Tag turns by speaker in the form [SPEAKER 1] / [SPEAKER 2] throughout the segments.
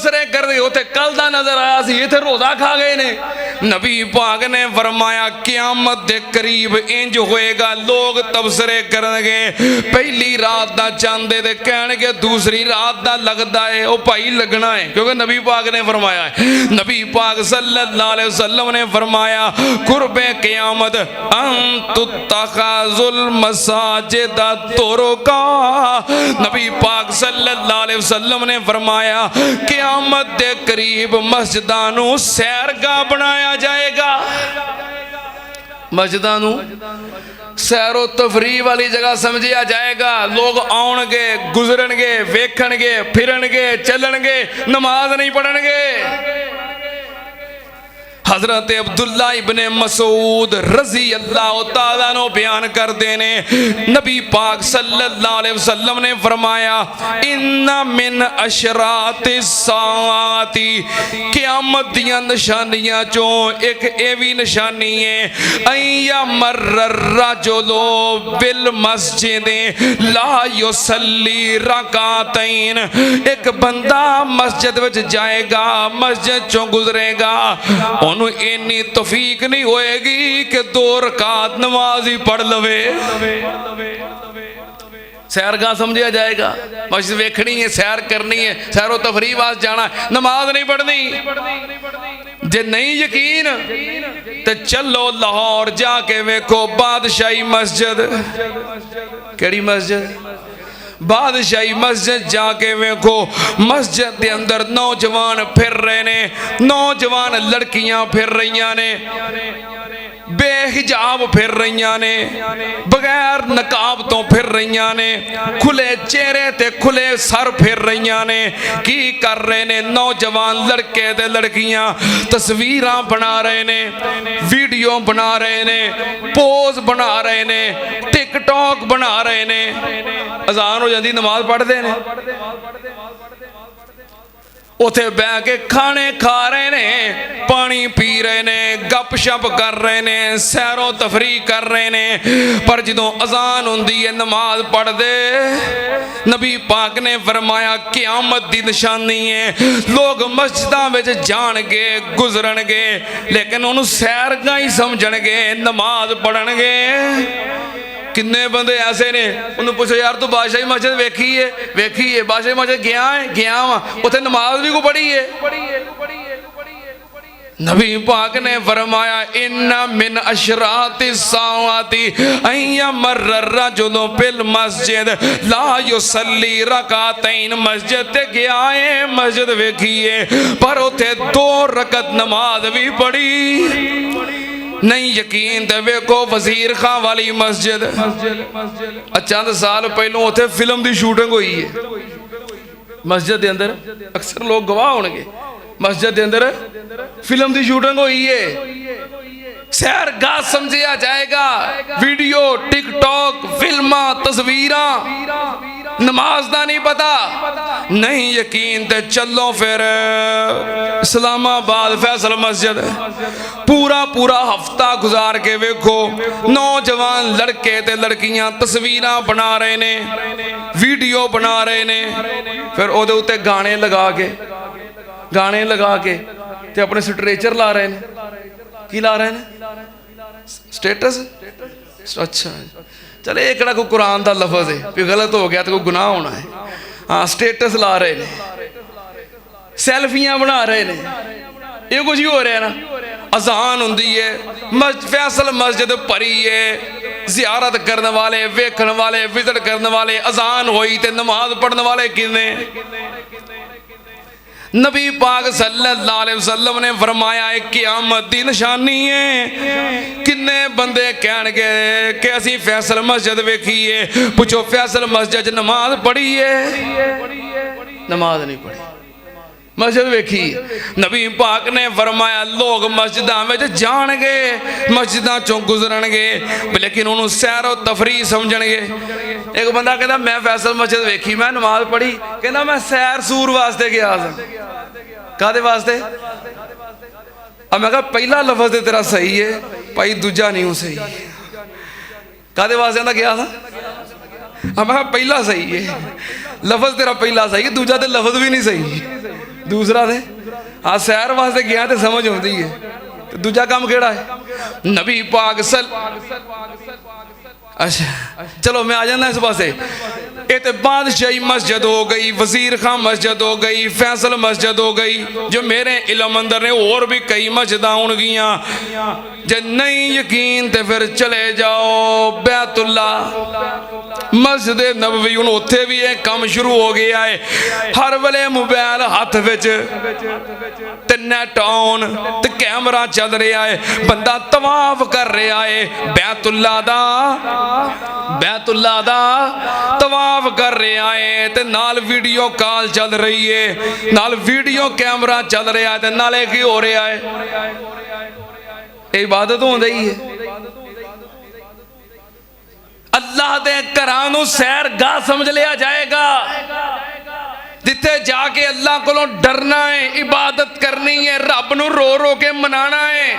[SPEAKER 1] तबसरे कर दे उथे कल दा नजर आया सी इथे रोजा खा गए ने। नबी पाक ने फरमाया क़यामत दे करीब इंज होएगा लोग तबसरे करनगे पहली रात दा चांदे ते कहणगे दूसरी रात दा लगदा है ओ भाई लगना है क्योंकि नबी पाक ने फरमाया है। नबी पाक सल्लल्लाहु अलैहि वसल्लम ने फरमाया कुर्बे क़यामत अंतुत्तखाजुल मसाजिद तुरुका। नबी पाक सल्लल्लाहु अलैहि वसल्लम ने फरमाया क़यामत दे करीब मस्जिदां नू सैरगाह बनाया जाएगा। मस्जिदां नू सैरो तफरीह वाली जगह समझिया जाएगा। लोग आउणगे गुजरनगे वेखणगे फिरनगे चलणगे नमाज नहीं पढ़णगे। हजरत अब्दुल्ला इब्ने मसूद रजी अल्लाह तआला नो बयान करते ने नबी पाक सल्लल्लाहु अलैहि वसल्लम ने फरमाया इन्ना मिन अशराति साती क़यामत दी निशानियां चों एक ए भी निशानी है अय्या मर्र रजुलो बिल मस्जिद ला युसल्ली रकातैन। एक बंदा मस्जिद विच जाएगा मस्जिद चों गुजरेगा इन्नी तौफीक नहीं होएगी कि 2 रकात नमाज ही पढ़ लवे। सैरगाह समझा जाएगा मस्जिद वेखनी है सैर करनी है सैरो तफरीह वास्ते जाना नमाज नहीं पढ़नी। जे नहीं यकीन तो चलो लाहौर जाके वेखो बादशाही मस्जिद केड़ी मस्जिद बादशाही मस्जिद जाके वेखो मस्जिद के अंदर नौजवान फिर रहे ने नौजवान लड़कियां फिर रही ने बेहिजाब फिर रही ने बगैर नकाब तो फिर रही ने खुले चेहरे ते खुले सर फिर रही ने की कर रहे ने नौजवान लड़के ते लड़कियां तस्वीर बना रहे ने वीडियो बना रहे ने पोज बना रहे ने टिकटॉक बना रहे ने अजान हो जाती नमाज पढ़ते ने उथे बह के खाने खा रहे ने पानी पी रहे ने गप शप कर रहे ने सैरो तफरी कर रहे ने पर जदों अजान हुंदी है नमाज पढ़दे नबी पाक ने फरमाया क़यामत दी निशानी है लोग मस्जिदां विच जाणगे गुजरनगे लेकिन उन्होंने सैरगाह ही समझणगे नमाज पढ़णगे। किन्ने बंदे ऐसे ने उन्हें पूछो यार तू बादशाही मस्जिद वेखी है बादशाही मस्जिद गया वा उथे नमाज भी को पढ़ी है। नबी पाक ने फरमाया इन्ना मिन अशराति साआती अय्या मर्र रजुलो बिल मस्जिद ला युसल्ली रकातैन। मस्जिद ते गया है मस्जिद वेखी है पर उथे 2 रकत नमाज भी पढ़ी नहीं। यकीन ते वेखो वजीर खां वाली मस्जिद चंद साल पहलों उथे फिल्म की शूटिंग हुई है मस्जिद के अंदर अक्सर लोग गवाह होंगे मस्जिद के अंदर फिल्म की शूटिंग हुई है। सैरगाह समझा जाएगा वीडियो टिकटॉक फिल्मा तस्वीर नमाज का नहीं पता नहीं यकीन ते चलो फिर इस्लामाबाद फैसल मस्जिद पूरा हफ्ता गुजार के वेखो नौजवान लड़के ते लड़कियां तस्वीर बना रहे ने वीडियो बना रहे ने फिर ओदे उत्ते गाने लगा के ते अपने स्ट्रेचर ला रहे ने की ला रहे ने स्टेटस। अच्छा चले एक कोई कुरान का लफज है भी गलत हो गया तो कोई गुनाह होना है हाँ स्टेटस ला रहे ने सैल्फियां बना रहे ने ये कुछ ही हो रहा है ना। अजान होंदी है फैसल मस्जिद भरी है जियारत करने वाले वेखण वाले विजिट करने वाले अजान होई ते नमाज पढ़ने वाले किने। नबी पाक सल्लल्लाहु अलैहि वसल्लम ने फरमाया है क़यामत दी निशानी है किन्ने बंदे कहणगे कि असीं फैसल मस्जिद वेखी है पूछो फैसल मस्जिद नमाज पढ़ी है नमाज नहीं पढ़ी मस्जिद वेखी। नबी पाक ने फरमाया लोग मस्जिदां विच जाणगे मस्जिदां चों गुजरनगे लेकिन उन्होंने सैरो तफरी समझणगे। एक बंदा कहता मैं फैसल मस्जिद वेखी मैं नमाज पढ़ी कहता मैं सैर सूर वास्ते गया था कादे वास्ते अब मैं कहा पहला लफज तो तेरा सही है भाई दूजा नहीं हूँ सही कादे वास्ते गया था अब मैं पहला सही है लफज तेरा पहला सही है दूजा तो लफज भी नहीं सही दूसरा थे आ सैर वास्ते गया तो समझ आती है, तो दूजा काम केड़ा है? नबी पाक अच्छा चलो मैं आ जाना इस पासे। ये तो बादशाही मस्जिद हो गई, वजीर खां मस्जिद हो गई, फैसल मस्जिद हो गई, जो मेरे इलम अंदर ने और भी कई मस्जिद होंगियां। जे नहीं यकीन तो फिर चले जाओ बैतुल्ला मस्जिद नबवी, हुण उत्थे भी ये काम शुरू हो गया है। हर वेले मोबाइल हाथ विच ते नेट ऑन ते कैमरा चल रहा है, बंदा तवाफ कर रहा है बैतुल्ला दा तवाफ कर रहा है, ते नाल वीडियो कॉल चल रही है, नाल वीडियो कैमरा चल रहा है, ते नाले की हो रहा है? इबादत हो रही है। अल्लाह दे घरां नूं सैर गाह समझ लिया जाएगा, जिथे जाके अल्लाह कोलों डरना है, इबादत करनी है, रब नूं रो रो के मनाना है।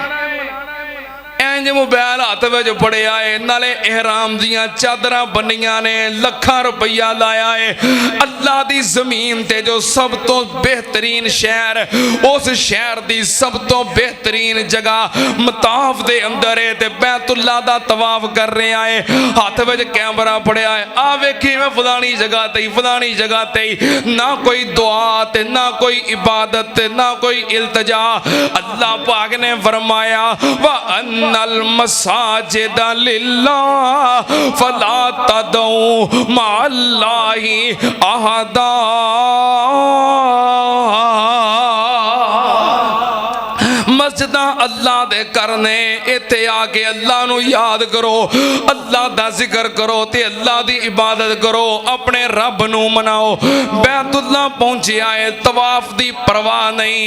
[SPEAKER 1] इंज मोबाइल हाथ में पड़िया है, नाले एहराम दियां चादरां बनिया ने, लखां रुपया लाया है। अल्लाह दी जमीन ते जो सब तो बेहतरीन शहर, उस शहर दी सब तो बेहतरीन जगह मताफ दे अंदर है, ते बैतुल्ला दा तवाफ कर रहा है, हाथ में कैमरा पड़िया है। आ वेखी मैं फलानी जगह ते फलानी जगह ते, ना कोई दुआ ते ना कोई इबादत ते ना कोई इल्तजा। अल्लाह पाक ने फरमाया वा अल मसाजिद लिल्लाह फला तदऊ माअल्लाहि अहदा। मस्जिदां अल्लाह दे करने, इत्थे आके अल्लाह नू याद करो, अल्लाह दा जिक्र करो ते अल्लाह दी इबादत करो, अपने रब नू मनाओ। बैतुल्ला पहुंचिया है, तवाफ दी परवाह नहीं,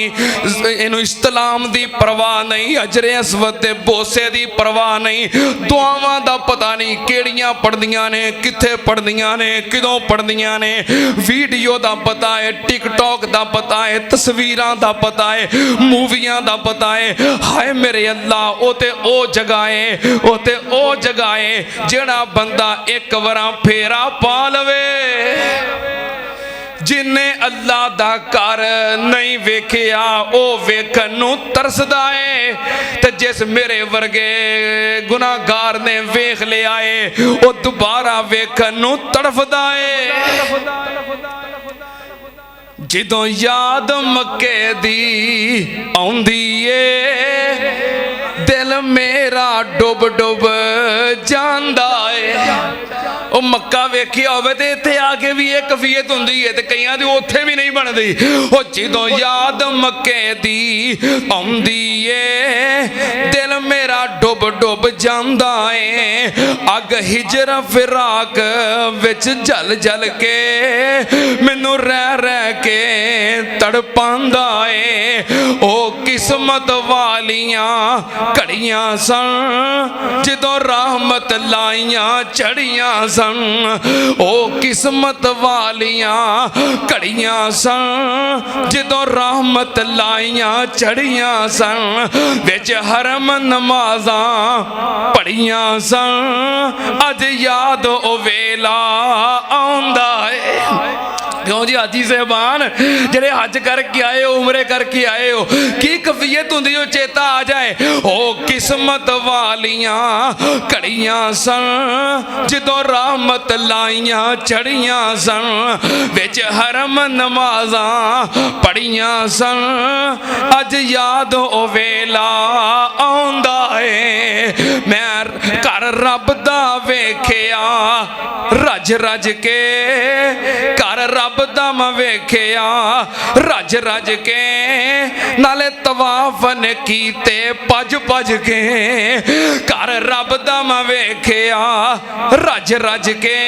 [SPEAKER 1] इनू इस्लाम दी परवाह नहीं, अजरे अस्वद दे बोसे दी परवाह नहीं, दुआवां दा पता नहीं केड़ियां पढ़दियां ने, कित्थे पढ़दियां ने, किदों पढ़दियां ने, वीडियो दा पता है, टिकटॉक दा पता है, तस्वीरां दा पता है, मूवियां दा पता है। हाय मेरे अल्लाह, ओ ते ओ जगह है, ओ ते ओ जगह है जेड़ा बंदा एक बार फेरा पा लवे। जिन्हें अल्लाह दा घर नहीं वेखिया ओ वेखन नूं तरसदा है, ते जिस मेरे वर्गे गुनाहगार ने वेख लिया है ओ दोबारा वेखन नूं तड़फदा है। जिदों याद मक्के दी आउंदी ए, दिल मेरा डुब डुब जांदा है। ਉਹ ਮੱਕਾ ਵੇਖਿਆ ਹੋਵੇ ਤੇ ਇੱਥੇ ਆ ਕੇ ਵੀ ਇਹ ਕਫੀਅਤ ਹੁੰਦੀ ਹੈ, ਤੇ ਕਈਆਂ ਦੀ ਉੱਥੇ ਵੀ ਨਹੀਂ ਬਣਦੀ। ਉਹ ਜਦੋਂ ਯਾਦ ਮੱਕੇ ਦੀ ਆਉਂਦੀ ਏ, ਦਿਲ ਮੇਰਾ ਡੁੱਬ ਡੁੱਬ ਜਾਂਦਾ ਏ। ਅੱਗ ਹਿਜਰ ਫਿਰਾਕ ਵਿੱਚ ਜਲ ਜਲ ਕੇ ਮੈਨੂੰ ਰਹਿ ਰਹਿ ਕੇ ਤੜਪਾਂਦਾ ਏ। ਉਹ ਕਿਸਮਤ ਵਾਲੀਆਂ ਘੜੀਆਂ ਸਨ ਜਦੋਂ ਰਹਿਮਤ ਲਾਈਆਂ ਚੜੀਆਂ सन, ओ किस्मत वालियां घड़ियां सन जदों रहमत लाइयां चढ़ियां सन, विच हरम नमाज़ां पढ़ियां सन। अज याद ओ वेला आउंदा है। क्यों जी हाजी साहबान जेड़े हज करके आए हो, उमरे करके आए हो, की कफियत हुंदी हो चेता आ जाए। ओ किस्मत वालियां घड़ियां सन जदों रहमत लाइयां चढ़ियां सन, विच हरम नमाज़ां पढ़ियां सन। अज याद ओ वेला आउंदा है, मैं घर रब दा वेखिया रज रज के, घर रब दा मैं वेखिया रज रज के, नाले तवाफ ने कीते भज भज के। घर रब दा मैं वेखिया रज रज के,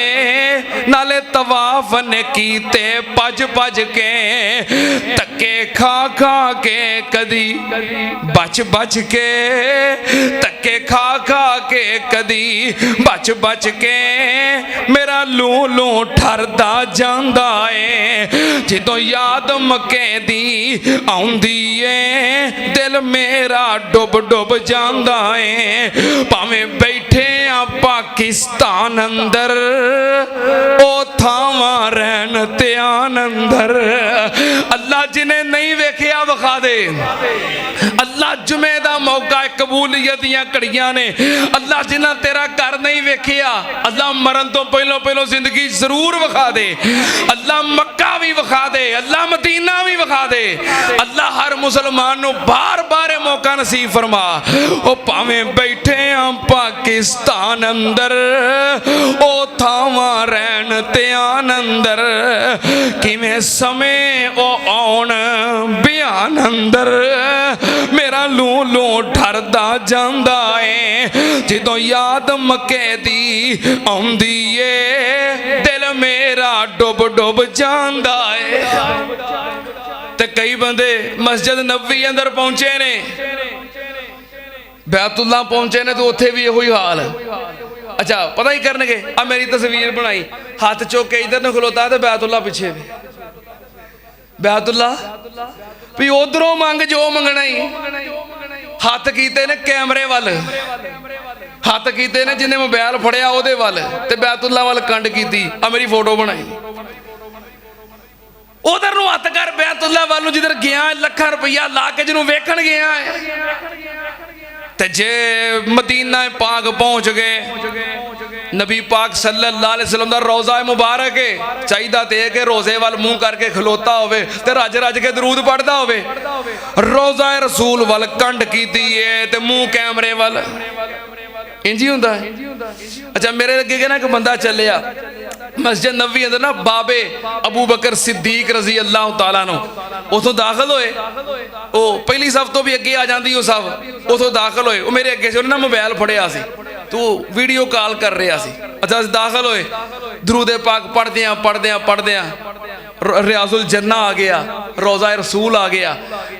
[SPEAKER 1] नाले तवाफ ने कीते भज भज के। धक्के खा खा के कदी बच बच के, धक्के खा खा के कदी बच बच के मेरा लू लू ठरदा जांदा है जिदों याद मक्के दी आउंदी है दिल मेरा डुब डुब जांदा है भावें बैठे आ पाकिस्तान अंदर ओ थावां रहन त्यान अंदर अल्लाह जिन्हें नहीं वेखिया विखा दे अल्लाह जुमे दा मौका कबूलियत दियां घड़ियां ने अल्लाह जिन्हां तेरा घर नहीं वेखिया अल्लाह मरन तो पहलों पहलों जिंदगी जरूर विखा दे अल्लाह मक्का भी विखा दे अल्लाह मदीना भी विखा दे अल्लाह हर मुसलमान नूं बार बार मौका नसीब फरमा ओ भावें बैठे आ पाकिस्तान अंदर ओ थावां रहन त्यान अंदर किवें समय ओ आउण बयान अंदर मेरा लू लू ठरदा जांदा है जिदों याद मक्के दी आउंदी है दिल मेरा डुब डुब जांदा है ते कई बंदे मस्जिद नबवी अंदर पहुंचे ने बैतुल्ला पहुंचे ने तो उत्थे भी यही हाल अच्छा पता ही करनगे आ मेरी तस्वीर बनाई हाथ चुक के इधर न खलोता है तो बैतुल्ला पीछे भी बैतुल्ला भी उधरों मंग जो मंगना ही हथ कीते ने कैमरे वाल हथ कीते ने जिन्हें मोबाइल फड़िया ओदे वाल ते बैतुल्ला वाल कंड कीती आ मेरी फोटो बनाई उधर नूं हथ कर बैतुल्ला वाल जिधर गया लाखां रुपया ला के जिन्हों वेखण गया है ते जे मदीना पाक पहुंच गए नबी पाक सल्लल्लाहु अलैहि वसल्लम दा रोज़ा मुबारक है चाहिदा ते कि रोज़े वाल मुंह करके खलोता होवे ते रज रज के दरूद पढ़दा होवे रोज़ा रसूल वाल कंड कीती है ते मुंह कैमरे वाल इंज ही हुंदा है अच्छा मेरे अगे ना एक बंदा चलिया मस्जिद नबवी अंदर ना बाबे अबू बकर सिद्दीक रजी अल्लाह तआला नो उथों दाखिल होए ओ पहली सफ तो भी अगे आ जाती वो सब उथों दाखिल होए वो मेरे अगे से उन्हें मोबाइल फड़िया सी तू वीडियो कॉल कर रहा सी अच्छा दाखिल होए दरूद पाक पढ़दे रियाजुल जन्ना आ गया रोज़ा रसूल आ गया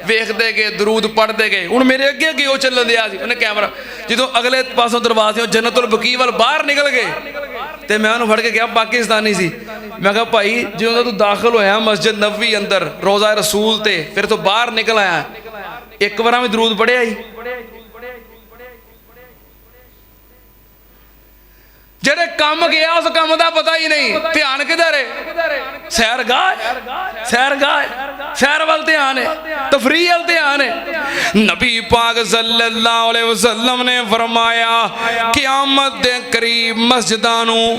[SPEAKER 1] वेखते गए दरूद पढ़ते गए हुण मेरे अगे अगे वो चलन दिया उन्हें कैमरा जो अगले पासों दरवाजे जन्नतुल बकी वाल बाहर निकल गए तो मैं उन्होंने फड़ के गया पाकिस्तानी सी मैं कहा भाई जो तू दाखिल होया मस्जिद नबवी अंदर रोज़ा रसूल ते फिर तो बाहर निकल आया एक बार भी दरूद पढ़िया ही जेड़े काम गया उस काम का पता ही नहीं ध्यान किधर है सैर वाल ध्यान है तफरी वाल ध्यान है नबी पाक सल्लल्लाहु अलैहि वसल्लम ने फरमाया क़यामत दे करीब मस्जिदां नूं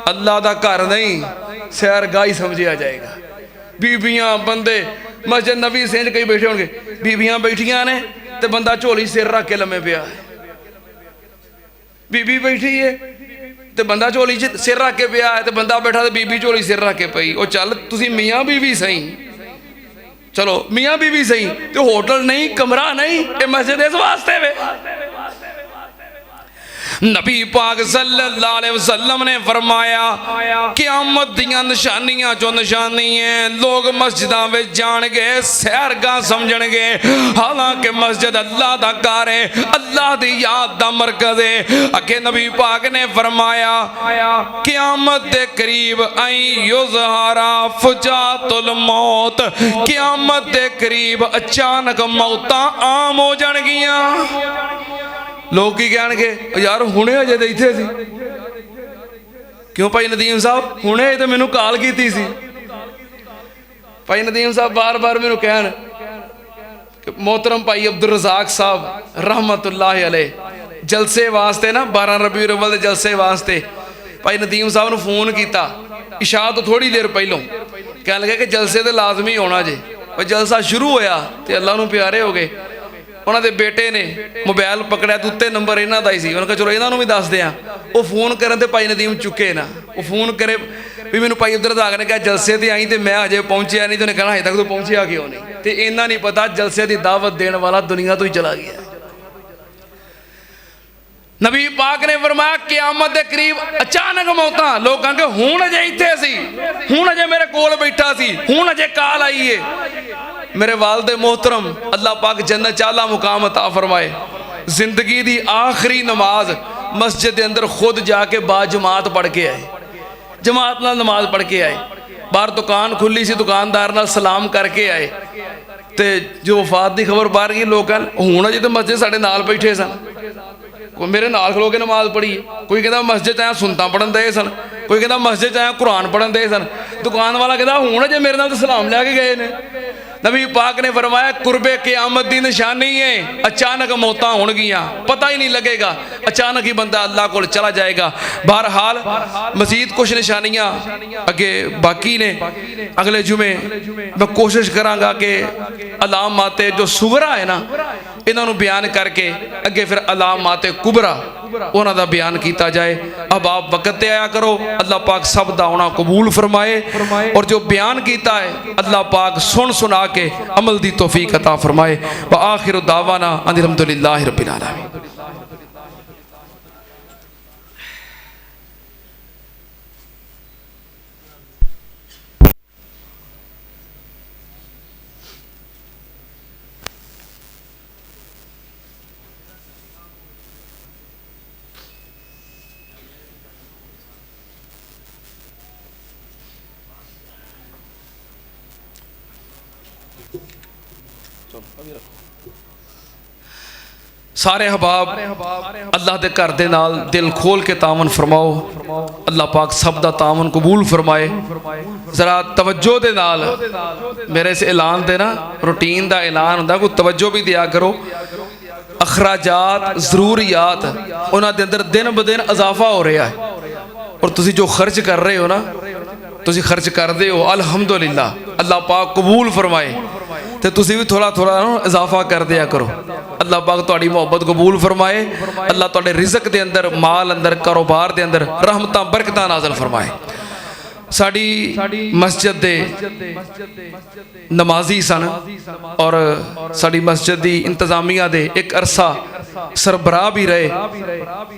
[SPEAKER 1] अल्लाह दा घर नहीं सैरगाह ही समझिया जाएगा बीबियां बंदे मस्जिद नबी सेंज कई बैठे होंगे बीबियां बैठियां ने ते बंदा झोली सिर रख के लम्मे पिया है बीबी बैठी है तो बंदा झोली सिर रख के पिया है तो बंदा बैठा तो बीबी झोली सिर रख के पई वो चल तुसी मियाँ बीवी सही चलो मियाँ बीवी सही तो होटल नहीं कमरा नहीं ये मस्जिद इस वास्ते वे नबी पाक सल्लल्लाहु अलैहि वसल्लम ने फरमाया क़यामत दियां निशानियां चो निशानी है लोग मस्जिदां विच जाणगे सैरगाह समझणगे हालांकि मस्जिद अल्लाह दा घर है अल्लाह दी याद दा मरकज है अगे नबी पाक ने फरमाया क़यामत दे करीब आई युज़हरा फुजातुल मौत क़यामत दे करीब अचानक मौतां आम हो जाणगियां लोग की कहणगे यार हुणे अजे तो इत्थे सी क्यों भाई नदीम साहब हुणे तो मैनू कॉल की सी भाई नदीम साहब बार बार मैनू कहन मोहतरम भाई अब्दुल रज़ाक साहब रहमतुल्लाह अलैह जलसे वास्ते ना 12 रबीउल अव्वल दे जलसे वास्ते भाई नदीम साहब ने फोन किया इशा तो थोड़ी देर पहलों कह लगे कि जलसे तो लाजमी होना जे जलसा शुरू होया तो अल्लाह नू प्यारे हो गए उन्होंने बेटे ने मोबाइल पकड़िया तो उत्ते नंबर इन्हों का ही सी उन्होंने कहा चलो इन्हों भी दस दें वो फोन करन तो भाई नदीम चुके ना वो फोन करे भी मैंने भाई अब्दुल रज़ाक ने कहा जलसे से आई तो मैं अजे पहुंचा नहीं तो उन्हें कहना अजे तक तो पहुंचा क्यों नहीं तो इन्ना नहीं पता जलसे की दावत देने वाला दुनिया तो ही चला गया नबी पाक ने फरमाया क़यामत के करीब अचानक मौतां लोग कहेंगे हुण अजे इत्थे सी हुण अजे मेरे कोल बैठा सी हुण अजे काल आई है मेरे वालिद मोहतरम अल्लाह पाक जन्नत आला मुकाम अता फरमाए जिंदगी दी आखिरी नमाज मस्जिद के अंदर खुद जाके बाजमात पढ़ के आए, जमात नाल नमाज पढ़ के आए। बाहर दुकान खुली सी, दुकानदार नाल सलाम करके आए। तो जो वफात की खबर बाहर गई, लोग कहन हुण अजे तो मस्जिद साडे नाल बैठे सन, कोई मेरे नाल खलो के नमाज पढ़ी, कोई कहता मस्जिद आया सुनता पढ़न दे सन, कोई कहता मस्जिद आया कुरान पढ़न दे सन। दुकान वाला कहता हुण अजे मेरे नाल तो सलाम लैके गए ने। नबी पाक ने फरमाया कुर्बे क़यामत दी निशानी है, अचानक मौतां होणगियां, पता ही नहीं लगेगा, अचानक ही बंदा अल्लाह कोल चला जाएगा। बहरहाल मजीद कुछ निशानियां अगे बाकी ने, अगले जुमे मैं कोशिश करांगा कि अलामाते जो सुगरा है ना इन्हों बयान करके अगे फिर अलामाते कुबरा उन्हों का बयान किया जाए। अब आप वक्त आया करो, अल्लाह पाक सब दा आना कबूल फरमाए, और जो बयान किया है अल्लाह पाक सुन सुना के अमल दी तौफीक अता फरमाए। व आखिर दावाना अनिल हम्दुलिल्लाहि रब्बिल आलमीन। सारे हबाब अल्लाह के घर दे नाल दिल खोल के तावन फरमाओ, अल्लाह पाक सब दा तावन कबूल फरमाए। जरा तवज्जो दे नाल मेरे इस ऐलान दे ना रूटीन दा ऐलान होंदा, कोई तवज्जो भी दिया करो। अखराजात जरूरियात उन्हां दे अंदर दिन ब दिन इजाफा हो रहा है, और तुसी जो खर्च कर रहे हो ना, तुसी खर्च करते हो अल्हम्दुलिल्लाह, अल्लाह पाक कबूल फरमाए। तो तुसी भी थोड़ा थोड़ा इजाफा कर दिया करो, अल्लाह पाक तुहाडी मोहब्बत कबूल फरमाए। अल्लाह तुहाडे रिज़्क दे अंदर, माल अंदर, कारोबार दे अंदर रहमतां बरकतां नाज़िल फरमाए। साड़ी मस्जिद दे नमाजी सन, और साड़ी मस्जिद दी इंतजामिया दे एक अरसा सरबराह भी रहे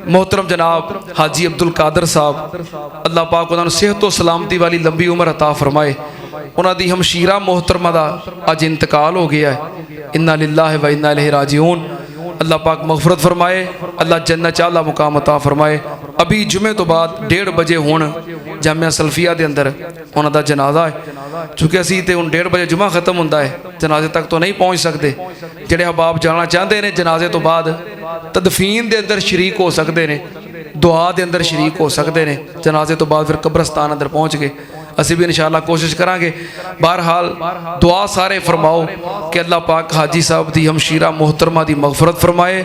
[SPEAKER 1] मोहतरम जनाब हाजी अब्दुल कादर साहब, अल्लाह पाक उन्होंने सेहत और सलामती वाली लंबी उम्र अता फरमाए। उन्होंने हमशीरा मोहतरमा का अज इंतकाल हो गया है। इन्ना लिल्लाहि व इन्ना इलैहि राजिऊन। अल्लाह पाक मगफरत फरमाए, अल्लाह जन्नत आला मुकाम अता फरमाए। अभी जुमे तो बाद 1:30 बजे हुण जामिया सल्फिया के अंदर उन्हों का जनाजा है। चूँकि असी तो हुण 1:30 बजे जुमा खत्म होंदा है, जनाजे तक तो नहीं पहुँच सकते। जिहड़े हबाब जाना चाहते हैं जनाजे तो बाद तदफीन के अंदर शरीक हो सकते हैं, दुआ के अंदर शरीक हो सकते हैं। जनाजे तो बाद फिर कब्रस्तान अंदर पहुँच गए, असी भी इंशाअल्लाह कोशिश करांगे। बहरहाल दुआ सारे फरमाओ कि अल्लाह पाक हाजी साहब की हमशीरा मोहतरमा की मगफरत फरमाए,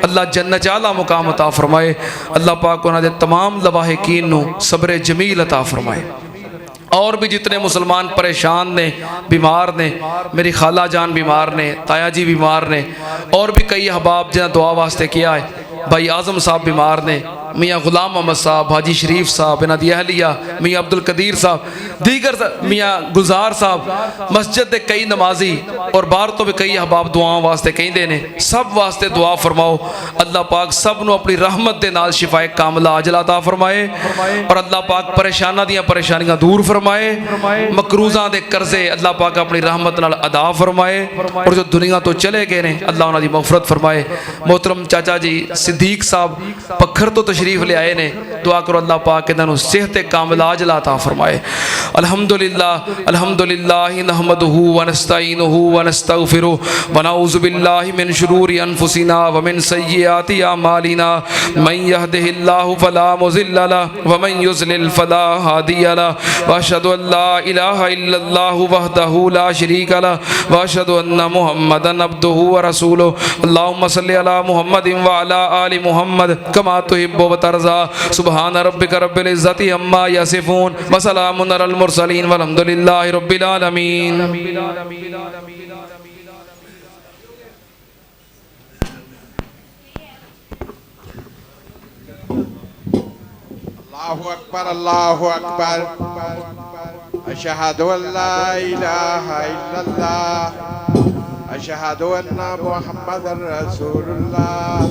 [SPEAKER 1] अल्लाह जन्नत आला मुकाम अता फरमाए। अल्लाह पाक उन्होंने तमाम लवाहिकीन नूं सब्र जमील अता फरमाए। और भी जितने मुसलमान परेशान ने, बीमार ने, मेरी खाला जान बीमार ने, ताया जी बीमार ने, और भी कई अहबाब जिन्हें दुआ वास्ते किया है। भाई आज़म साहब बीमार ने, मियाँ गुलाम मोहम्मद साहब, हाजी शरीफ साहब, इन्हों की अहलिया मियाँ अब्दुल कदीर साहब, दीगर मियाँ गुलजार साहब, मस्जिद के कई नमाजी और बाहर तो भी कई अहबाब दुआओं वास्ते कहते हैं, सब वास्ते दुआ फरमाओ। अल्लाह पाक सब नूं अपनी रहमत के नाल शिफाए कामला अजला अता फरमाए, और अल्लाह पाक परेशाना दियां परेशानियां दूर फरमाए। मकरूज़ां दे कर्जे अल्लाह पाक अपनी रहमत नाल अदा फरमाए, और जो दुनिया तो चले गए ने अल्लाह उन्हां दी मगफरत फरमाए। मोहतरम चाचा जी सिद्दीक साहब पत्थर तो तशरीफ ले आए ने, दुआ करो अल्लाह पाक इन्हां नूं सेहत कामिला अजला अता फरमाए। अल्हम्दुलिल्लाह अल्हम्दुलिल्लाह नहमदुहु व नस्तईनुहु व नस्तगफिरुहु व नऊज़ु बिल्लाहि मिन शुरूरि अनफुसिना व मिन सय्यिआति अमालिना मन यहदिहिल्लाहु फला मुज़िल्ल लहु व मन युज़लिल फला हादिय लहु व अशहदु अन ला इलाहा इल्लल्लाहु वहदहु ला शरीका लहु व अशहदु अन्ना मुहम्मदन अब्दुहु व रसूलुहु। अल्लाहुम्मा सल्लि अला मुहम्मदिन व अला आलि मुहम्मद कमा तुहिब्बु व तर्ज़ा। सुब्हान रब्बिका रब्बिल इज़्ज़ति अम्मा यसिफून व सलामुन अलल मुरसलीन वल्हम्दुलिल्लाहि रब्बिल आलमीन।
[SPEAKER 2] अल्लाहु अकबर अल्लाहु अकबर अशहदु अल्ला इलाहा इल्लल्लाह अशहदु अन्ना मुहम्मदर रसूलुल्लाह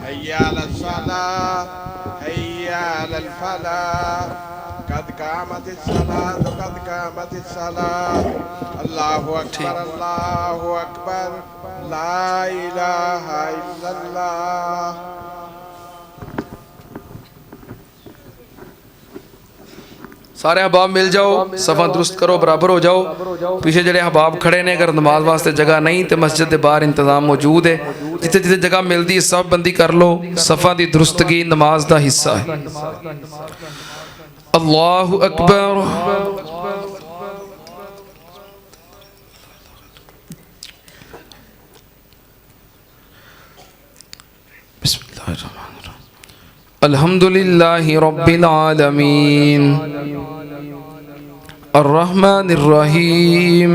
[SPEAKER 2] हय्या अलस सलाह हय्या अलल फलाह قد قامت الصلاة قد قامت الصلاة الله أكبر الله أكبر لا إله إلا الله
[SPEAKER 1] सारे अहबाब मिल जाओ, सफ़ा दुरुस्त करो, बराबर हो जाओ। पीछे जड़े अहबाब खड़े ने, अगर नमाज वास्ते जगह नहीं तो मस्जिद के बाहर इंतजाम मौजूद है, जिथे जिथे जगह मिलती है सब बंदी कर लो। सफ़ा की दुरुस्तगी नमाज का हिस्सा है। अल्लाहु अकबर। अल्हम्दुलिल्लाहि रब्बिल आलमीन अर्रहमानिर रहीम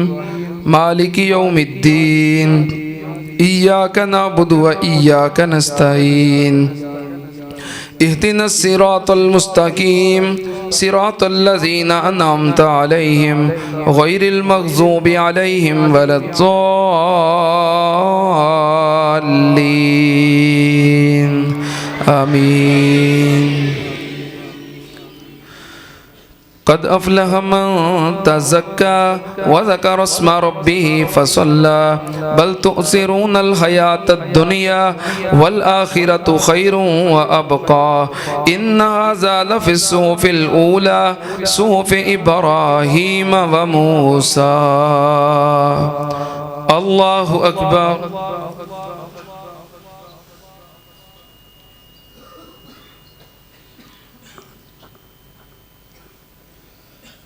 [SPEAKER 1] मालिकि यौमिद्दीन इय्याका नअबुदु व इय्याका नस्तईन इहदिनस सिरातल मुस्तकीम सिरातल लज़ीना अनअमता अलैहिम गैरिल मग़ज़ूबि अलैहिम वलद्दाल्लीन आमीन। قد أفلح من تزكى وذكر اسم ربه فصلى بل تؤثرون الحياة الدنيا والآخرة خير وأبقى إن هذا لفي الصحف الأولى صحف إبراهيم وموسى الله أكبر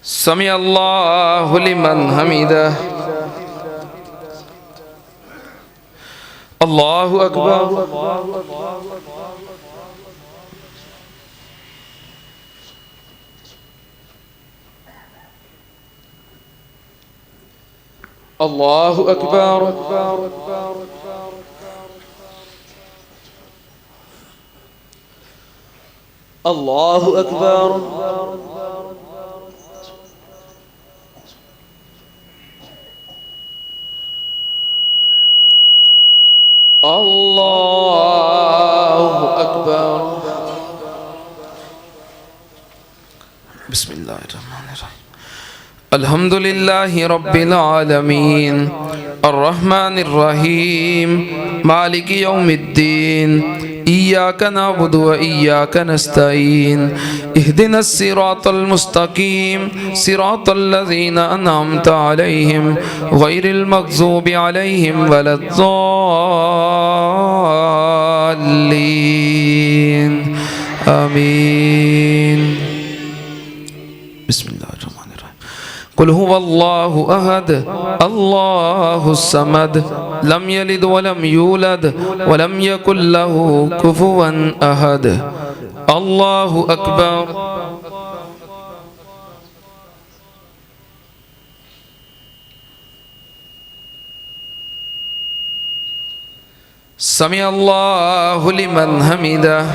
[SPEAKER 1] سمع الله لمن حمده الله أكبر الله أكبر الله أكبر الله أكبر بسم الله الرحمن الرحيم الحمد لله رب العالمين الرحمن الرحيم مالك يوم الدين إياك نعبد وإياك نستعين اهدنا الصراط المستقيم صراط الذين أنعمت عليهم غير المغضوب عليهم ولا الضالين آمين بسم الله الرحمن الرحيم قل هو الله أحد الله الصمد لم يلد ولم يولد ولم يكن له كفوا أحد الله أكبر سمع الله لمن حمده